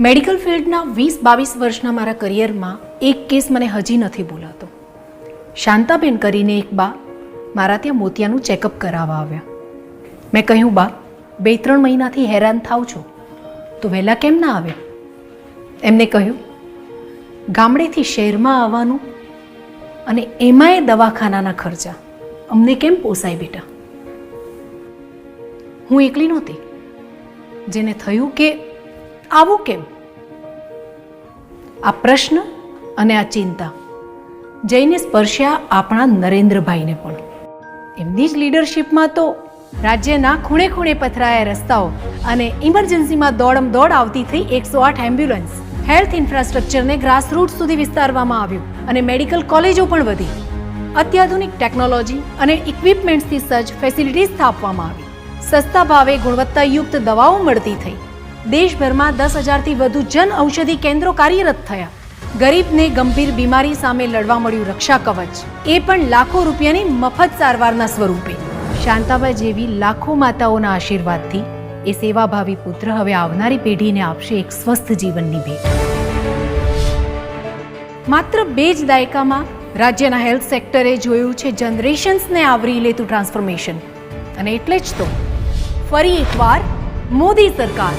Medical ફિલ્ડના 20-22 વર્ષના મારા કરિયરમાં એક કેસ મને હજી નથી ભૂલાતો. શાંતાબેન કરીને એક બા મારા ત્યાં મોતિયાનું ચેકઅપ કરાવવા આવ્યા. મેં કહ્યું, બા 2-3 મહિનાથી હેરાન થાવ છો તો વહેલા કેમ ના આવ્યા? એમને કહ્યું, ગામડેથી શહેરમાં આવવાનું અને એમાંય દવાખાનાના ખર્ચા અમને કેમ પોસાય બેટા? હું એકલી નહોતી જેને થયું કે આવું કેમ. આ પ્રશ્ન અને આ ચિંતા જઈને સ્પર્શ્યા આપણા નરેન્દ્રભાઈને પણ. એમની જ લીડરશિપમાં તો રાજ્યના ખૂણે ખૂણે પથરાયા રસ્તાઓ અને ઇમરજન્સીમાં દોડમ દોડ આવતી થઈ 108 એમ્બ્યુલન્સ, હેલ્થ ઇન્ફ્રાસ્ટ્રક્ચરને ગ્રાસરૂટ સુધી વિસ્તારવામાં આવ્યું અને મેડિકલ કોલેજો પણ વધી. અત્યાધુનિક ટેકનોલોજી અને ઇક્વિપમેન્ટ્સથી સજ્જ ફેસિલિટીઝ સ્થાપવામાં આવી. સસ્તા ભાવે ગુણવત્તાયુક્ત દવાઓ મળતી થઈ. દેશભરમાં 10,000થી વધુ જન ઔષધિ કેન્દ્રો કાર્યરત થયા. ગરીબને ગંભીર બીમારી સામે લડવા મળ્યું રક્ષા કવચ, એ પણ લાખો રૂપિયાની મફત સારવારના સ્વરૂપે. શાંતાબાઈ જેવી લાખો માતાઓના આશીર્વાદથી એ સેવાભાવી પુત્ર હવે આવનારી પેઢીને આપશે એક સ્વસ્થ જીવનની ભેટ. માત્ર 2 જ દાયકામાં રાજ્યના હેલ્થ સેક્ટરે જોયું છે જનરેશન્સને આવરી લેતું ટ્રાન્સફોર્મેશન. અને એટલે જ તો ફરી એકવાર મોદી સરકાર